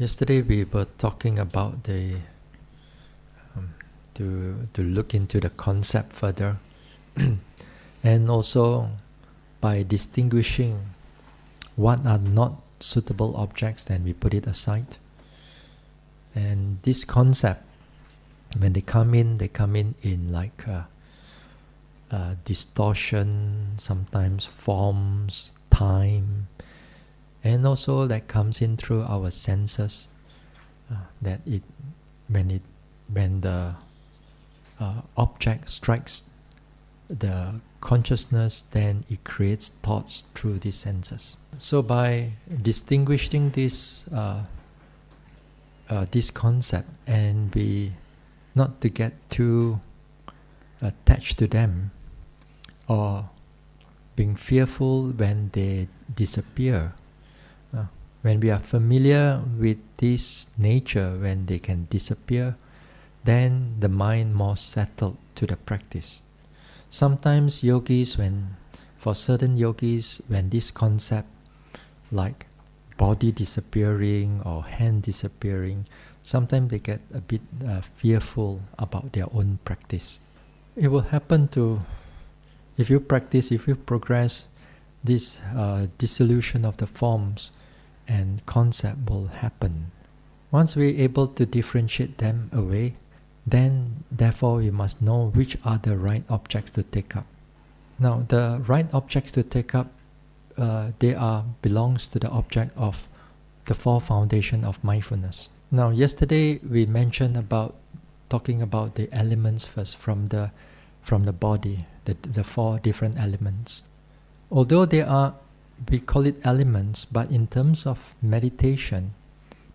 Yesterday we were talking about the to look into the concept further, and also by distinguishing what are not suitable objects, then we put it aside. And this concept, when they come in like distortion, sometimes forms, time, and also that comes in through our senses. That when the object strikes the consciousness, then it creates thoughts through these senses. So by distinguishing this concept, and we not to get too attached to them, or being fearful when they disappear. When we are familiar with this nature, when they can disappear, then the mind more settled to the practice. Sometimes for certain yogis, when this concept like body disappearing or hand disappearing, sometimes they get a bit fearful about their own practice. It will happen if you progress, this dissolution of the forms and concept will happen. Once we're able to differentiate them away, then therefore we must know which are the right objects to take up. Now the right objects to take up, belongs to the object of the four foundation of mindfulness. Now yesterday we mentioned talking about the elements first from the body, the four different elements. Although we call it elements, but in terms of meditation,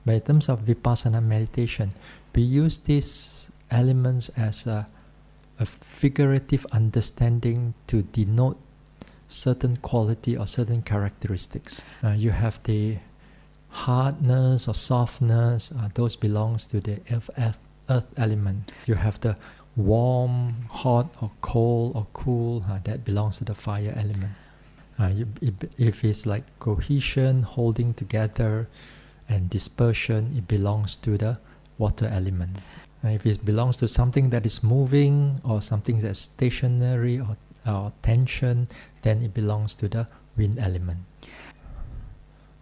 in terms of vipassana meditation, we use these elements as a figurative understanding to denote certain quality or certain characteristics. You have the hardness or softness, those belongs to the earth element. You have the warm, hot or cold or cool, that belongs to the fire element. If it's like cohesion, holding together, and dispersion, it belongs to the water element. If it belongs to something that is moving or something that's stationary or tension, then it belongs to the wind element.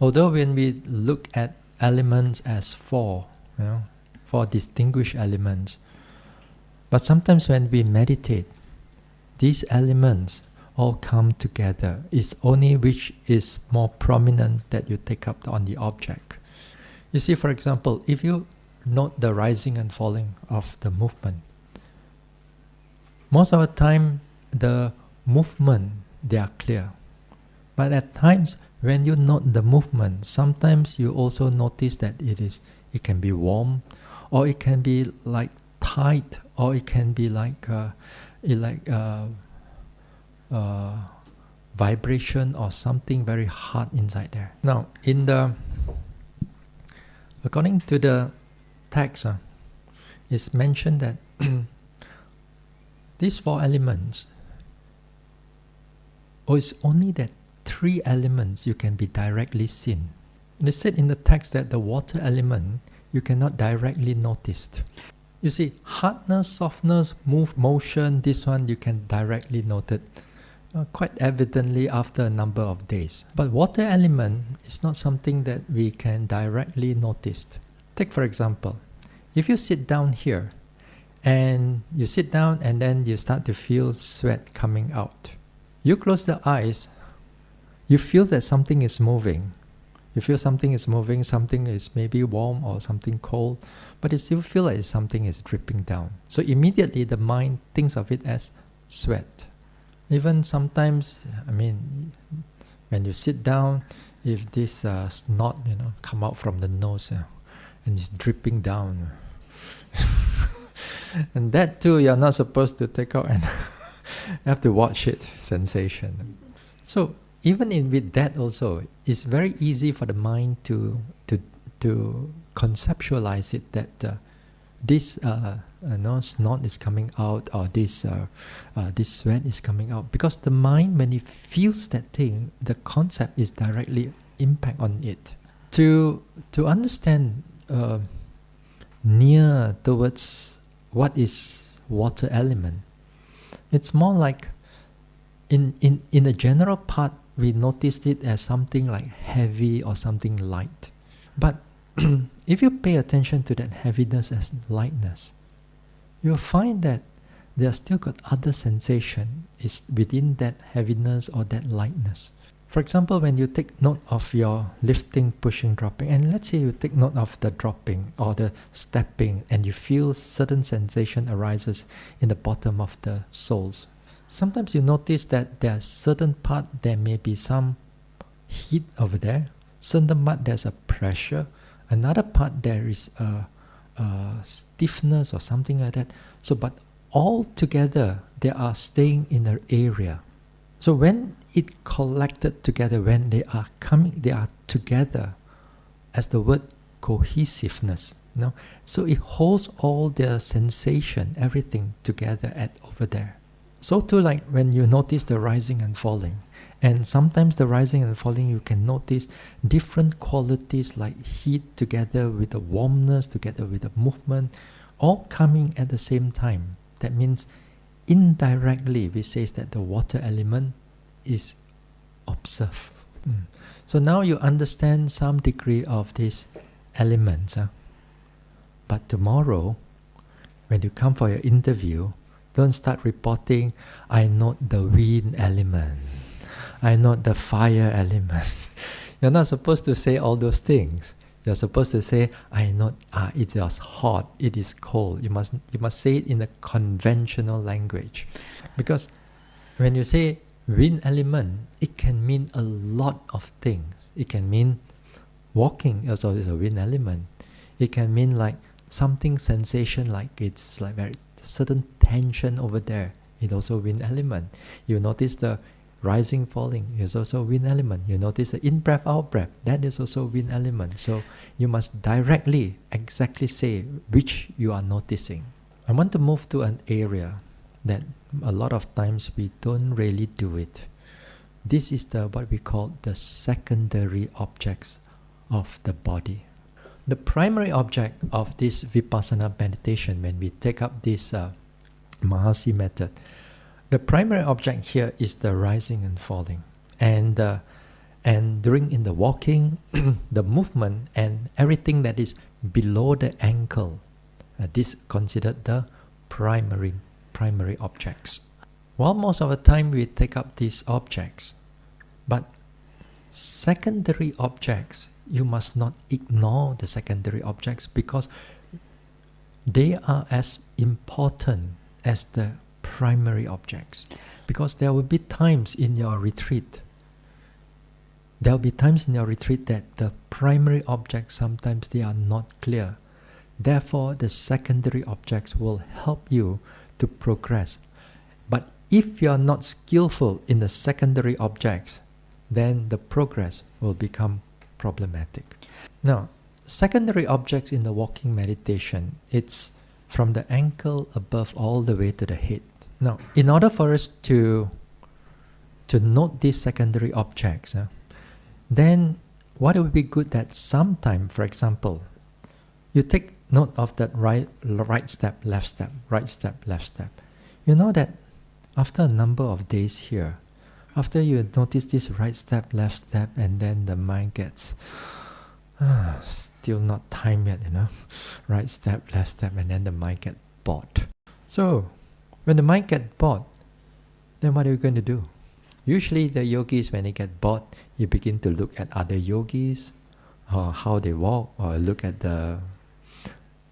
Although when we look at elements as four distinguished elements, but sometimes when we meditate, these elements all come together. It's only which is more prominent that you take up on the object. You see, for example, if you note the rising and falling of the movement, most of the time the movement, they are clear. But at times when you note the movement, sometimes you also notice that it can be warm, or it can be like tight, or it can be like vibration or something very hard inside there. Now, according to the text, it's mentioned that these four elements, it's only that three elements you can be directly seen. They said in the text that the water element you cannot directly notice. You see, hardness, softness, motion, this one you can directly note it quite evidently after a number of days. But water element is not something that we can directly notice. Take for example, if you sit down here, and you sit down and then you start to feel sweat coming out. You close the eyes, you feel that something is moving. You feel something is moving, something is maybe warm or something cold, but you still feel like something is dripping down. So immediately the mind thinks of it as sweat. Even sometimes, when you sit down, if this snot, come out from the nose, and it's dripping down, and that too, you're not supposed to take out, and you have to watch it, sensation. So even with that also, it's very easy for the mind to conceptualize it that this snot is coming out, or this sweat is coming out, because the mind, when it feels that thing, the concept is directly impact on it. To understand near towards what is water element. It's more like in the general part, we noticed it as something like heavy or something light. But if you pay attention to that heaviness as lightness, you'll find that there still got other sensation is within that heaviness or that lightness. For example, when you take note of your lifting, pushing, dropping, and let's say you take note of the dropping or the stepping, and you feel certain sensation arises in the bottom of the soles. Sometimes you notice that there's certain part there may be some heat over there, certain part there's a pressure, another part there is a stiffness or something like that. So, but all together they are staying in an area. So when it collected together, when they are coming, they are together, as the word cohesiveness. So it holds all the sensation, everything together over there. So too, like when you notice the rising and falling, and sometimes the rising and falling, you can notice different qualities like heat together with the warmness, together with the movement, all coming at the same time. That means indirectly we say that the water element is observed. So now you understand some degree of these elements. But tomorrow, when you come for your interview, don't start reporting, I note the wind element, I note the fire element. You're not supposed to say all those things. You're supposed to say, I note, it is hot, it is cold. You must say it in a conventional language. Because when you say wind element, it can mean a lot of things. It can mean walking also is a wind element. It can mean like something sensation, like it's like very certain tension over there. It's also wind element. You notice the rising, falling is also wind element. You notice the in-breath, out-breath, that is also wind element. So you must directly exactly say which you are noticing. I want to move to an area that a lot of times we don't really do it. This is what we call the secondary objects of the body. The primary object of this Vipassana meditation, when we take up this Mahasi method, the primary object here is the rising and falling, and during in the walking, the movement and everything that is below the ankle, this considered the primary objects. Well, most of the time we take up these objects, but secondary objects, you must not ignore the secondary objects, because they are as important as the primary objects. Because there will be times in your retreat, that the primary objects sometimes they are not clear. Therefore, the secondary objects will help you to progress. But if you are not skillful in the secondary objects, then the progress will become problematic. Now, secondary objects in the walking meditation, it's from the ankle above all the way to the head. Now, in order for us to note these secondary objects, then what would be good that sometime, for example, you take note of that right step, left step, right step, left step. You know that after a number of days here, after you notice this right step, left step, and then the mind gets still not time yet, right step, left step, and then the mind gets bored. So when the mind gets bored, then what are you going to do? Usually the yogis, when they get bored, you begin to look at other yogis, or how they walk, or look at the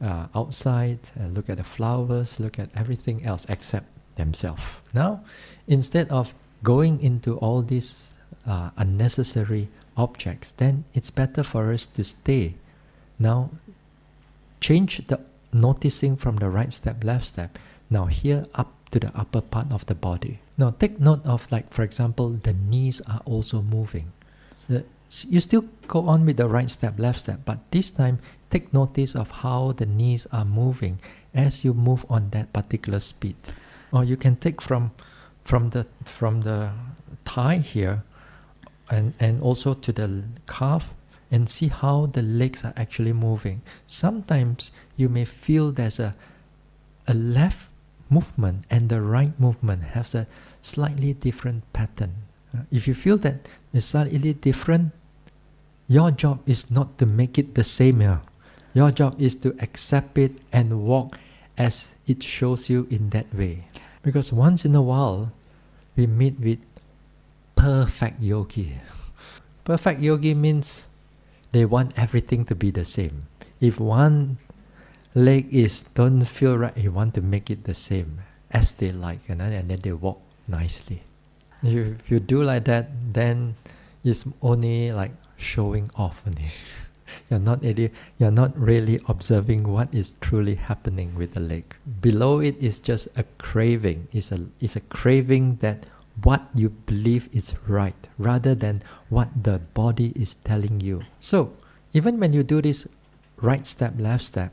outside, and look at the flowers, look at everything else except themselves. Now, instead of going into all these unnecessary objects, then it's better for us to stay. Now, change the noticing from the right step, left step. Now here up to the upper part of the body. Now take note of, like, for example, the knees are also moving. You still go on with the right step, left step, but this time take notice of how the knees are moving as you move on that particular speed. Or you can take from the thigh here, and also to the calf, and see how the legs are actually moving. Sometimes you may feel there's a left movement and the right movement has a slightly different pattern. If you feel that it's slightly different, your job is not to make it the same. Your job is to accept it and walk as it shows you in that way. Because once in a while, we meet with perfect yogi. Perfect yogi means they want everything to be the same. If one leg don't feel right, you want to make it the same as they like, and then they walk nicely. If you do like that, then it's only like showing off only. You're not really observing what is truly happening with the leg. Below it is just a craving. It's a craving that what you believe is right, rather than what the body is telling you. So even when you do this right step, left step,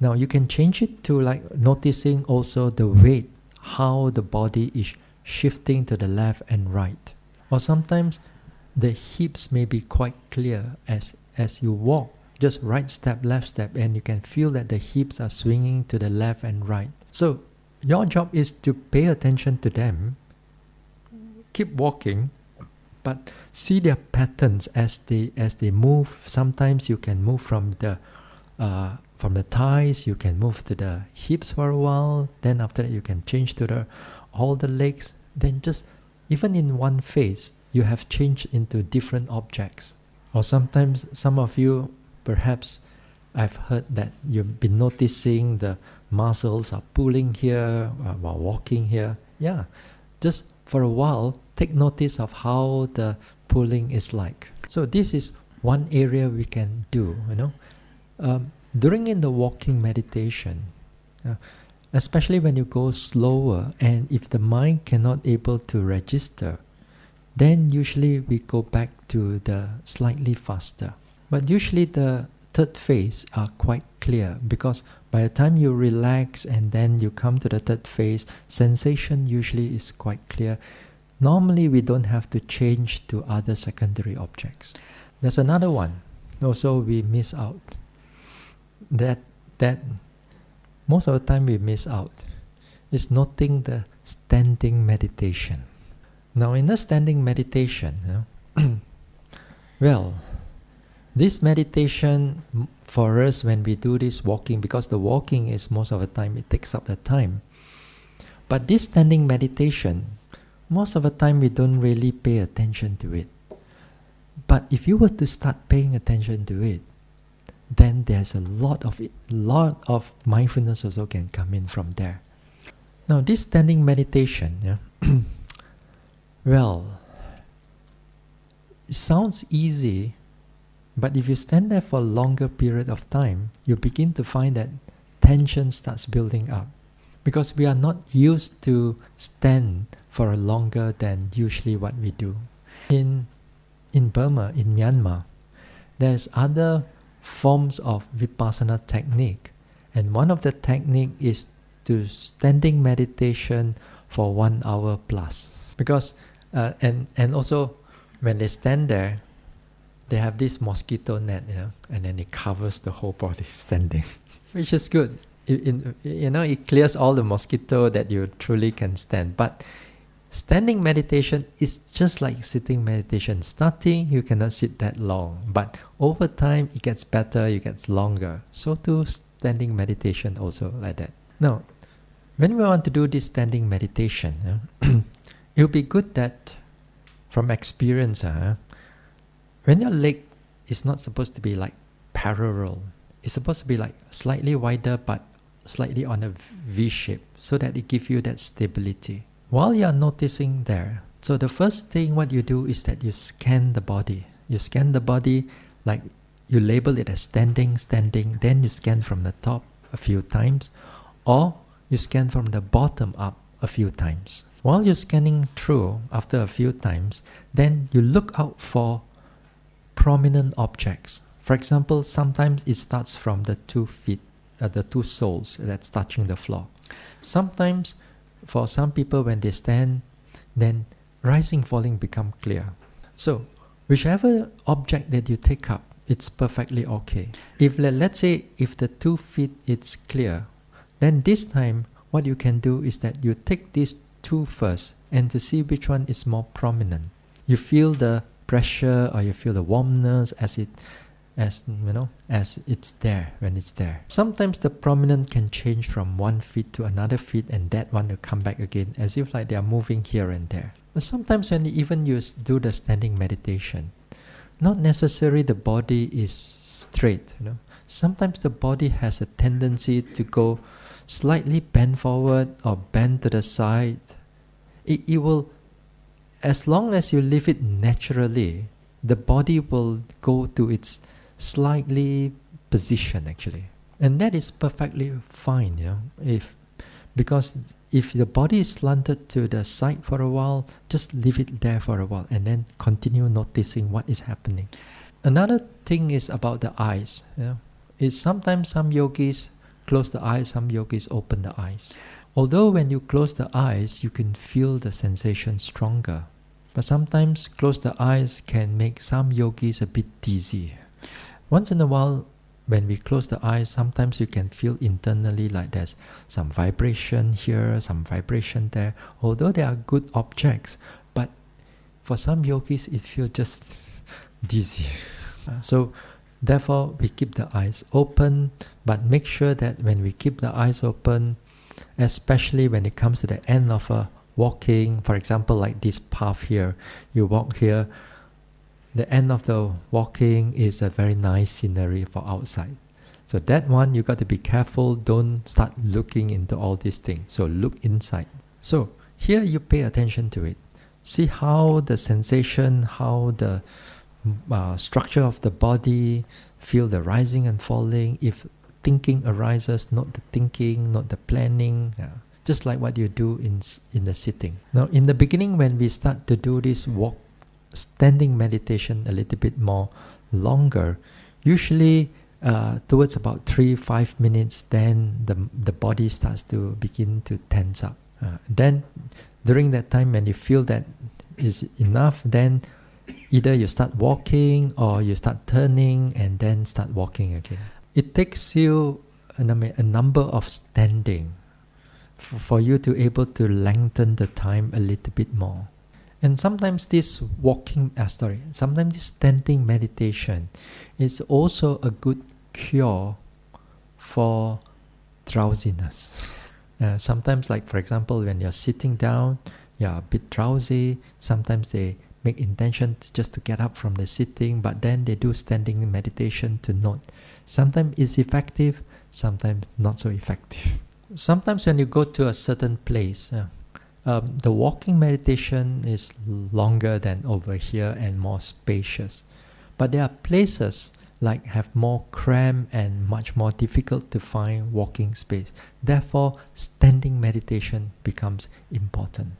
now you can change it to like noticing also the weight, how the body is shifting to the left and right. Or sometimes the hips may be quite clear as you walk, just right step, left step, and you can feel that the hips are swinging to the left and right. So your job is to pay attention to them, keep walking, but see their patterns as they move. Sometimes you can move from the thighs, you can move to the hips for a while, then after that you can change to all the legs. Then just even in one phase, you have changed into different objects. Or sometimes some of you, perhaps I've heard that you've been noticing the muscles are pulling here while walking here. Yeah, just for a while, take notice of how the pulling is like. So this is one area we can do, during in the walking meditation, especially when you go slower, and if the mind cannot able to register, then usually we go back to the slightly faster. But usually the third phase are quite clear, because by the time you relax and then you come to the third phase, sensation usually is quite clear. Normally we don't have to change to other secondary objects. There's another one also we miss out, that most of the time we miss out, is noting the standing meditation. Now in the standing meditation, well, this meditation for us when we do this walking, because the walking is most of the time, it takes up the time. But this standing meditation, most of the time we don't really pay attention to it. But if you were to start paying attention to it, then there's a lot of mindfulness also can come in from there. Now this standing meditation, well, it sounds easy, but if you stand there for a longer period of time, you begin to find that tension starts building up, because we are not used to stand for a longer than usually what we do. In Burma, in Myanmar, there's other forms of vipassana technique, and one of the technique is to standing meditation for 1 hour plus, because and also when they stand there, they have this mosquito net, and then it covers the whole body standing, which is good. It clears all the mosquito that you truly can stand. But standing meditation is just like sitting meditation. Starting, you cannot sit that long, but over time it gets better, it gets longer. So too standing meditation also like that. Now, when we want to do this standing meditation, it will be good that from experience, when your leg is not supposed to be like parallel, it's supposed to be like slightly wider but slightly on a V shape, so that it gives you that stability. While you are noticing there, so the first thing what you do is that you scan the body. You scan the body, like you label it as standing, then you scan from the top a few times, or you scan from the bottom up a few times. While you're scanning through after a few times, then you look out for prominent objects. For example, sometimes it starts from the 2 feet, the 2 soles that's touching the floor. Sometimes for some people when they stand, then rising, falling become clear. So whichever object that you take up, it's perfectly okay. If let's say if the 2 feet is clear, then this time what you can do is that you take these 2 first and to see which one is more prominent. You feel the pressure or you feel the warmness as it's there, when it's there. Sometimes the prominent can change from one feet to another feet, and that one will come back again as if like they are moving here and there. But sometimes when even you do the standing meditation, not necessarily the body is straight. Sometimes the body has a tendency to go slightly bend forward or bend to the side. It will, as long as you leave it naturally, the body will go to its slightly position actually, and that is perfectly fine. Because if the body is slanted to the side for a while, just leave it there for a while and then continue noticing what is happening. Another thing is about the eyes. Is sometimes some yogis close the eyes, some yogis open the eyes. Although when you close the eyes, you can feel the sensation stronger, but sometimes close the eyes can make some yogis a bit dizzy. Once in a while, when we close the eyes, sometimes you can feel internally like there's some vibration here, some vibration there. Although they are good objects, but for some yogis, it feels just dizzy. So therefore, we keep the eyes open, but make sure that when we keep the eyes open, especially when it comes to the end of a walking, for example, like this path here, you walk here, the end of the walking is a very nice scenery for outside. So that one, you got to be careful, don't start looking into all these things. So look inside. So here you pay attention to it. See how the sensation, how the structure of the body, feel the rising and falling. If thinking arises, not the thinking, not the planning, just like what you do in the sitting. Now in the beginning, when we start to do this standing meditation a little bit more longer, usually towards about 3-5 minutes, then the body starts to begin to tense up. Then during that time, when you feel that is enough, then either you start walking or you start turning and then start walking again. It takes you a number of standing for you to able to lengthen the time a little bit more. And sometimes this sometimes this standing meditation is also a good cure for drowsiness. Sometimes, like for example, when you're sitting down, you're a bit drowsy. Sometimes they make intention just to get up from the sitting, but then they do standing meditation to note. Sometimes it's effective, sometimes not so effective. Sometimes when you go to a certain place, the walking meditation is longer than over here and more spacious. But there are places like have more cramp and much more difficult to find walking space. Therefore, standing meditation becomes important.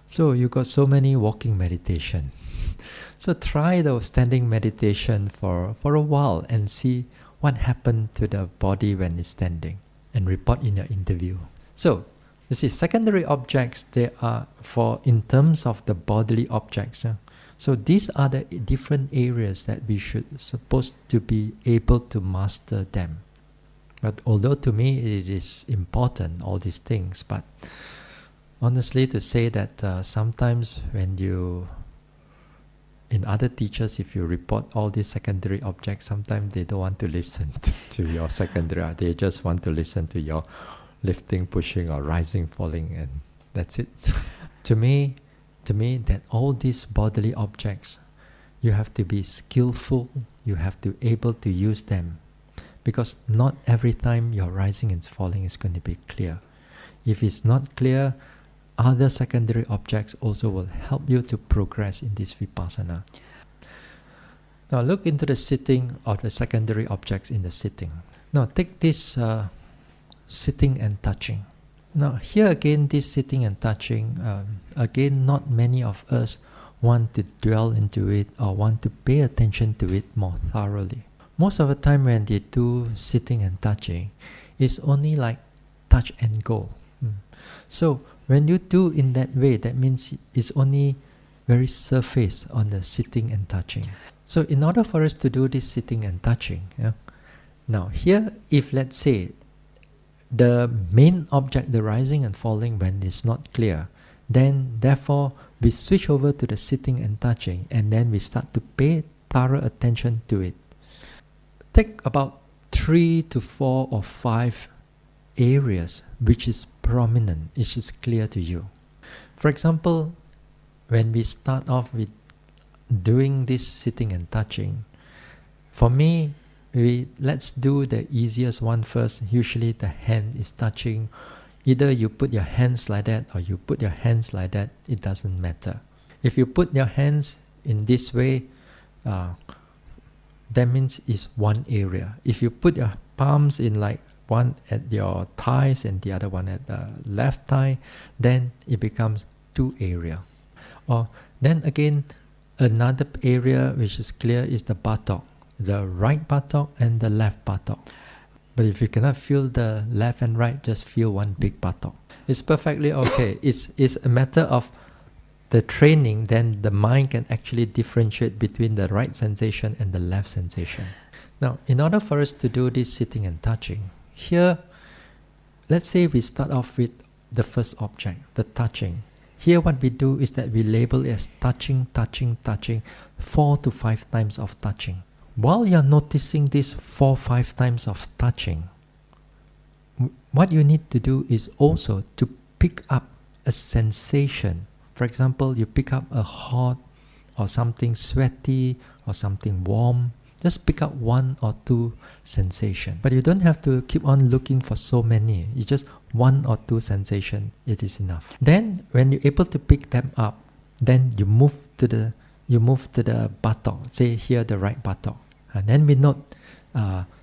So you got so many walking meditation. So try the standing meditation for a while and see what happened to the body when it's standing, and report in your interview. So you see, secondary objects, they are in terms of the bodily objects. So these are the different areas that we should supposed to be able to master them. But although to me it is important, all these things, but honestly to say that sometimes when in other teachers, if you report all these secondary objects, sometimes they don't want to listen to your secondary. They just want to listen to your lifting, pushing, or rising, falling, and that's it. To me, that all these bodily objects, you have to be skillful. You have to able to use them, because not every time your rising and falling is going to be clear. If it's not clear, other secondary objects also will help you to progress in this vipassana. Now look into the sitting of the secondary objects in the sitting. Now take this sitting and touching. Now here again, this sitting and touching, again, not many of us want to dwell into it or want to pay attention to it more thoroughly. Most of the time when they do sitting and touching, it's only like touch and go. So when you do in that way, that means it's only very surface on the sitting and touching. So in order for us to do this sitting and touching, now here, if let's say the main object, the rising and falling when it's not clear, then therefore we switch over to the sitting and touching, and then we start to pay thorough attention to it. Take about 3 to 4 or 5 areas which is prominent, which is clear to you. For example, when we start off with doing this sitting and touching, for me, let's do the easiest one first. Usually the hand is touching. Either you put your hands like that or you put your hands like that, it doesn't matter. If you put your hands in this way, that means it's one area. If you put your palms in like one at your thighs and the other one at the left thigh, then it becomes 2 areas. Or then again, another area which is clear is the buttock, the right buttock and the left buttock. But if you cannot feel the left and right, just feel one big buttock. It's perfectly okay. It's a matter of the training, then the mind can actually differentiate between the right sensation and the left sensation. Now, in order for us to do this sitting and touching, here, let's say we start off with the first object, the touching. Here what we do is that we label it as touching, touching, touching, 4 to 5 times of touching. While you're noticing this 4-5 times of touching, what you need to do is also to pick up a sensation. For example, you pick up a hot or something sweaty or something warm. Just pick up 1 or 2 sensations. But you don't have to keep on looking for so many. You just 1 or 2 sensations, it is enough. Then when you're able to pick them up, then you move to the buttock. Say here the right buttock. And then we note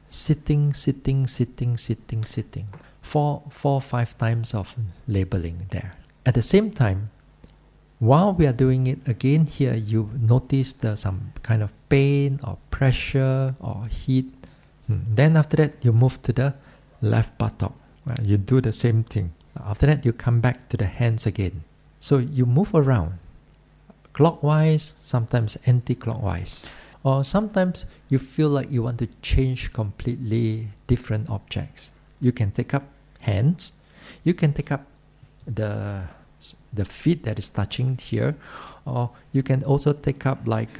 sitting, sitting, sitting, sitting, sitting. 4-5 times of labeling there. At the same time, while we are doing it, again here you notice some kind of pain or pressure or heat. Then after that you move to the left buttock. You do the same thing. After that you come back to the hands again. So you move around clockwise, sometimes anti-clockwise. Or sometimes you feel like you want to change completely different objects. You can take up hands. You can take up the feet that is touching here, or you can also take up like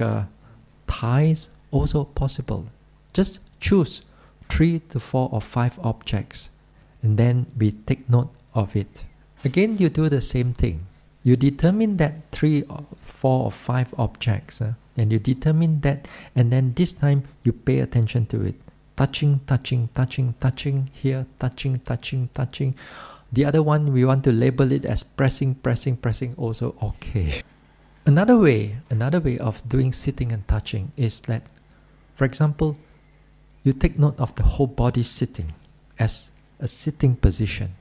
thighs, also possible. Just choose 3 to 4 or 5 objects and then we take note of it. Again, you do the same thing. You determine that 3 or 4 or 5 objects and you determine that, and then this time you pay attention to it. Touching, touching, touching, touching, here, touching, touching, touching. The other one, we want to label it as pressing, pressing, pressing, also okay. Another way of doing sitting and touching is that, for example, you take note of the whole body sitting as a sitting position.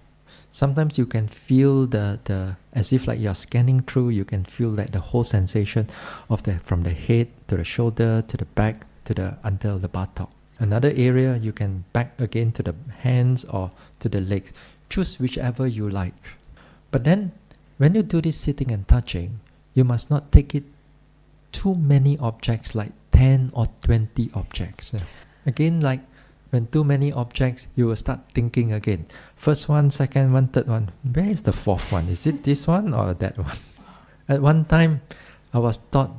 Sometimes you can feel the as if like you're scanning through, you can feel like the whole sensation of from the head to the shoulder to the back to until the buttock. Another area you can back again to the hands or to the legs. Choose whichever you like. But then when you do this sitting and touching, you must not take it too many objects, like 10 or 20 objects. Again, like when too many objects, you will start thinking again. First one, second one, third one. Where is the fourth one? Is it this one or that one? At one time, I was taught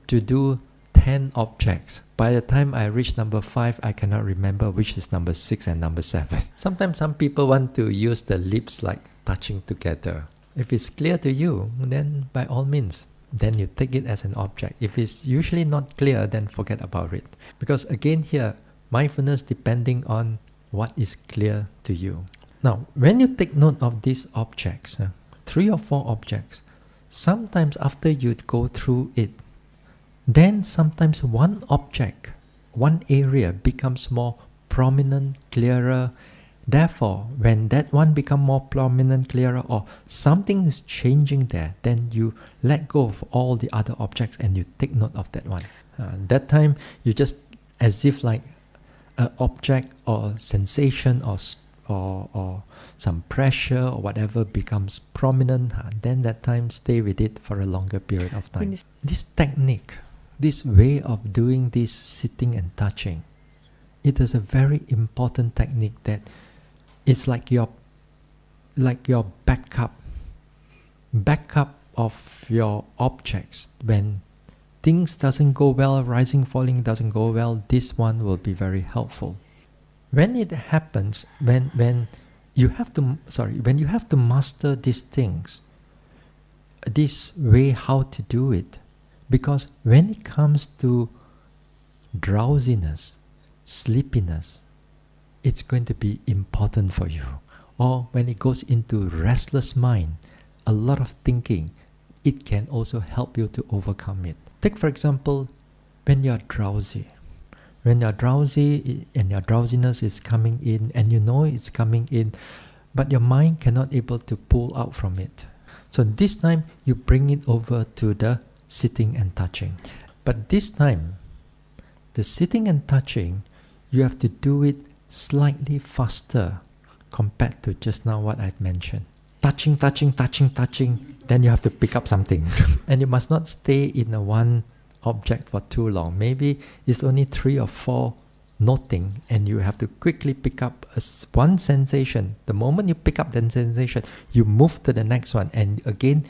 to do 10 objects. By the time I reach number 5, I cannot remember which is number 6 and number 7. Sometimes some people want to use the lips like touching together. If it's clear to you, then by all means, then you take it as an object. If it's usually not clear, then forget about it. Because again here, mindfulness depending on what is clear to you. Now, when you take note of these objects, 3 or 4 objects, sometimes after you go through it, then sometimes one object, one area becomes more prominent, clearer. Therefore, when that one becomes more prominent, clearer, or something is changing there, then you let go of all the other objects and you take note of that one. That time, you just as if like an object or sensation or some pressure or whatever becomes prominent, then that time stay with it for a longer period of time. This technique this way of doing this sitting and touching, it is a very important technique that it's like your backup of your objects. When things doesn't go well, rising, falling doesn't go well, this one will be very helpful. When it happens, when you have to master these things, this way how to do it, because when it comes to drowsiness, sleepiness, it's going to be important for you. Or when it goes into restless mind, a lot of thinking, it can also help you to overcome it. Take for example, when you're drowsy. When you're drowsy and your drowsiness is coming in, and you know it's coming in, but your mind cannot able to pull out from it. So this time, you bring it over to the sitting and touching. But this time, the sitting and touching, you have to do it slightly faster compared to just now what I've mentioned. Touching, then you have to pick up something. And you must not stay in a one object for too long. Maybe it's only 3 or 4 noting, and you have to quickly pick up one sensation. The moment you pick up that sensation, you move to the next one, and again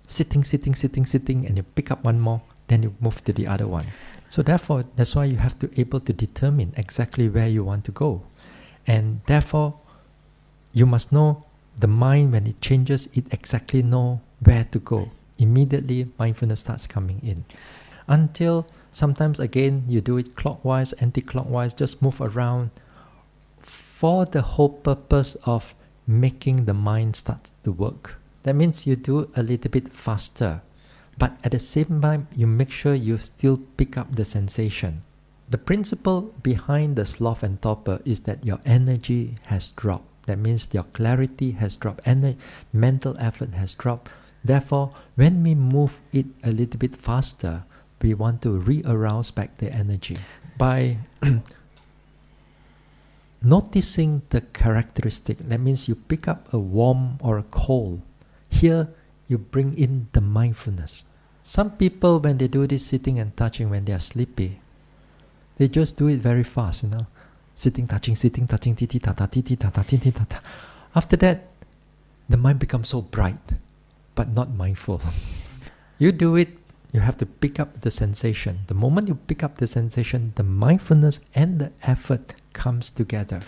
sitting, and you pick up one more, then you move to the other one. So therefore, that's why you have to able to determine exactly where you want to go. And therefore, you must know the mind, when it changes, it exactly know where to go. Immediately mindfulness starts coming in. Until sometimes again you do it clockwise, anti-clockwise, just move around for the whole purpose of making the mind start to work. That means you do a little bit faster, but at the same time you make sure you still pick up the sensation. The principle behind the sloth and torpor is that your energy has dropped. That means your clarity has dropped, and mental effort has dropped. Therefore, when we move it a little bit faster, we want to re-arouse back the energy by noticing the characteristic. That means you pick up a warm or a cold. Here, you bring in the mindfulness. Some people, when they do this sitting and touching when they are sleepy, they just do it very fast, Sitting, touching, titi, tata, titi, tata, titi, tata. After that, the mind becomes so bright, but not mindful. You do it, you have to pick up the sensation. The moment you pick up the sensation, the mindfulness and the effort comes together.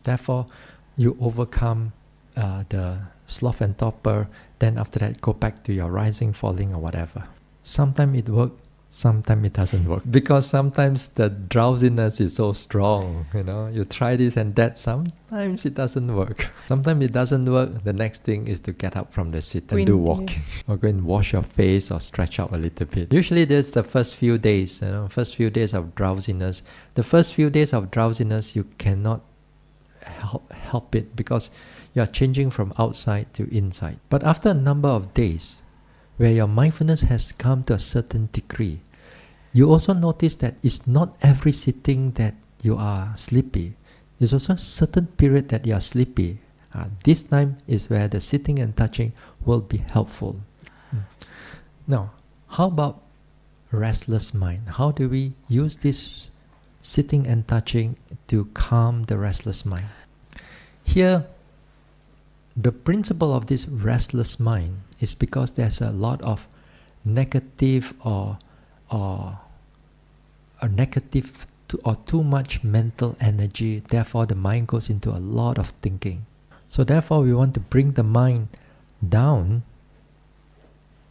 Therefore, you overcome the sloth and torpor. Then after that, go back to your rising, falling, or whatever. Sometimes it works, sometimes it doesn't work, because sometimes the drowsiness is so strong. You try this and that, sometimes it doesn't work. Sometimes it doesn't work. The next thing is to get up from the seat and do walking, or go and wash your face or stretch out a little bit. Usually there's the first few days, first few days of drowsiness. The first few days of drowsiness, you cannot help it, because you are changing from outside to inside. But after a number of days, where your mindfulness has come to a certain degree, you also notice that it's not every sitting that you are sleepy. There's also a certain period that you are sleepy. This time is where the sitting and touching will be helpful. Now, how about restless mind? How do we use this sitting and touching to calm the restless mind? Here, the principle of this restless mind is because there's a lot of negative or too much mental energy. Therefore, the mind goes into a lot of thinking. So therefore, we want to bring the mind down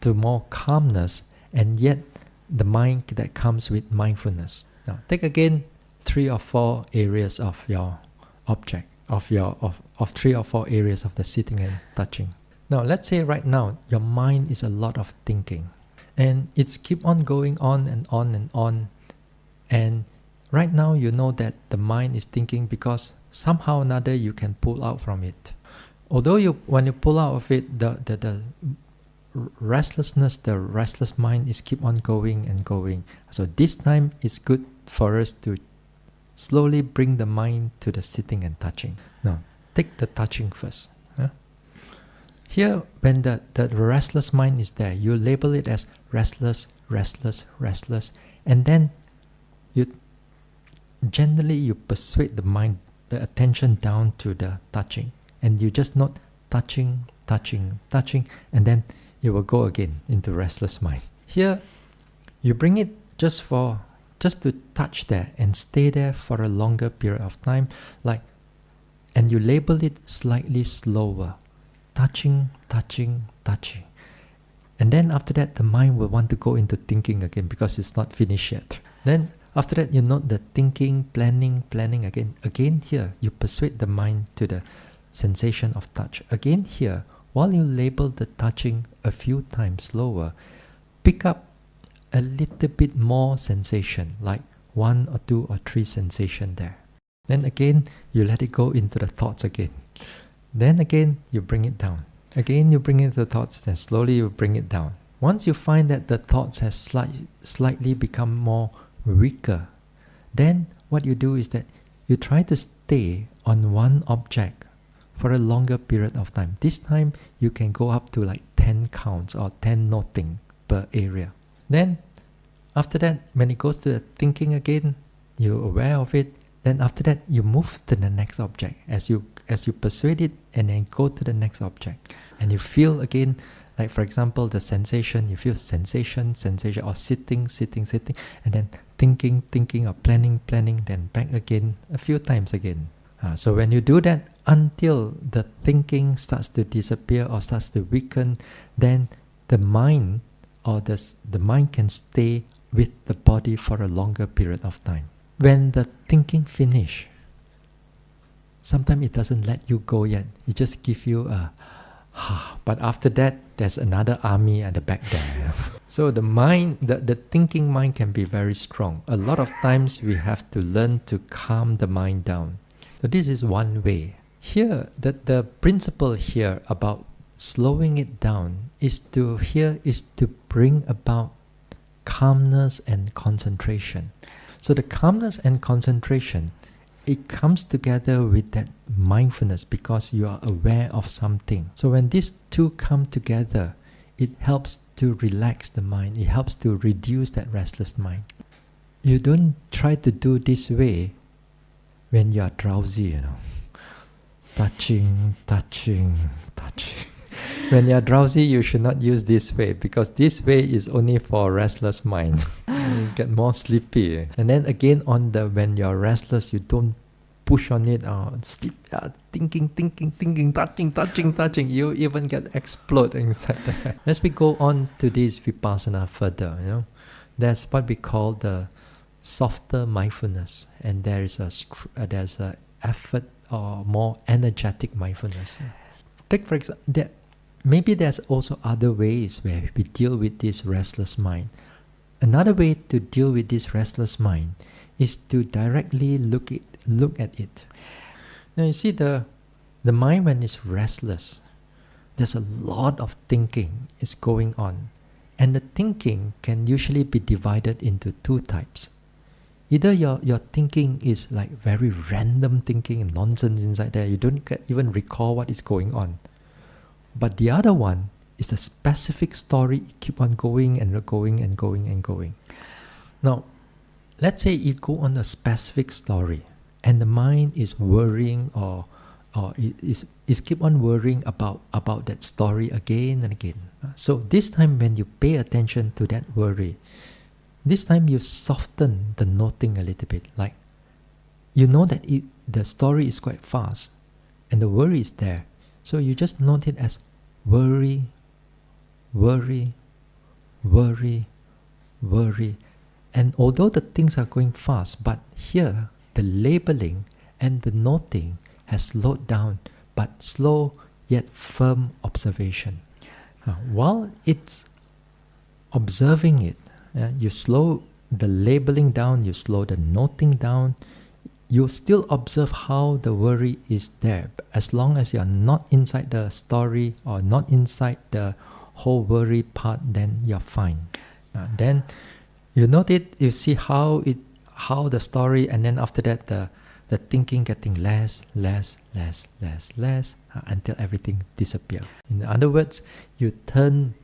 to more calmness, and yet the mind that comes with mindfulness. Now, take again 3 or 4 areas of your object, of 3 or 4 areas of the sitting and touching. Now, let's say right now, your mind is a lot of thinking, and it's keep on going on and on and on. And right now, you know that the mind is thinking because somehow or another you can pull out from it. Although when you pull out of it, the restlessness, the restless mind is keep on going and going. So this time it's good for us to slowly bring the mind to the sitting and touching. Now, take the touching first. Here, when the restless mind is there, you label it as restless, restless, restless, And then you generally persuade the mind, the attention down to the touching, and you just note touching, touching, touching, and then you will go again into restless mind. Here, you bring it just to touch there and stay there for a longer period of time, and you label it slightly slower, touching, touching, touching. And then after that, the mind will want to go into thinking again because it's not finished yet. Then after that, you note the thinking, planning again. Again here, you persuade the mind to the sensation of touch. Again here, while you label the touching a few times slower, pick up a little bit more sensation, like 1 or 2 or 3 sensation there. Then again, you let it go into the thoughts again. Then again, you bring it down. Again, you bring it to the thoughts, and slowly you bring it down. Once you find that the thoughts has slightly become more weaker, then what you do is that you try to stay on one object for a longer period of time. This time, you can go up to like 10 counts or 10 noting per area. Then, after that, when it goes to the thinking again, you're aware of it. Then after that, you move to the next object as you persuade it, and then go to the next object. And you feel again, like for example, the sensation, you feel sensation, or sitting, and then thinking, or planning, then back again a few times again. So when you do that until the thinking starts to disappear or starts to weaken, then the mind can stay with the body for a longer period of time. When the thinking finish, sometimes it doesn't let you go yet. It just gives you a but after that, there's another army at the back there. So the mind, the thinking mind can be very strong. A lot of times we have to learn to calm the mind down. So this is one way. Here, the principle here about slowing it down is to bring about calmness and concentration. So the calmness and concentration, it comes together with that mindfulness because you are aware of something. So when these two come together, it helps to relax the mind. It helps to reduce that restless mind. You don't try to do this way when you are drowsy, touching. When you are drowsy, you should not use this way, because this way is only for restless mind. You get more sleepy. And then again, when you are restless, you don't push on it, sleep, thinking, touching. You even get explode inside there. As we go on to this vipassana further, there's what we call the softer mindfulness, and there's a effort or more energetic mindfulness. Take for example, maybe there's also other ways where we deal with this restless mind. Another way to deal with this restless mind is to directly look at it. Now you see the mind when it's restless, there's a lot of thinking is going on, and the thinking can usually be divided into 2 types. Either your thinking is like very random thinking and nonsense inside there, you don't even recall what is going on. But the other one is a specific story, keep on going and going. Now, let's say you go on a specific story and the mind is worrying or is keep on worrying about that story again and again. So this time when you pay attention to that worry, this time you soften the noting a little bit. Like, you know that the story is quite fast and the worry is there. So you just note it as worry. And although the things are going fast, but here the labeling and the noting has slowed down, but slow yet firm observation. While it's observing it, you slow the labeling down, you slow the noting down, you still observe how the worry is there. As long as you are not inside the story or not inside the whole worry part, then you're fine. Then you note it, you see how the story, and then after that the thinking getting less until everything disappears. In other words, you turn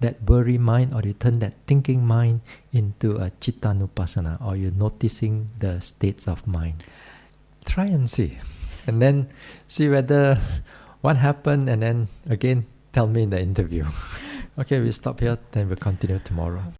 that worry mind, or you turn that thinking mind into a Chittanupassana, or you're noticing the states of mind. Try and see. And then see whether what happened, and then again tell me in the interview. Okay, we stop here, then we'll continue tomorrow.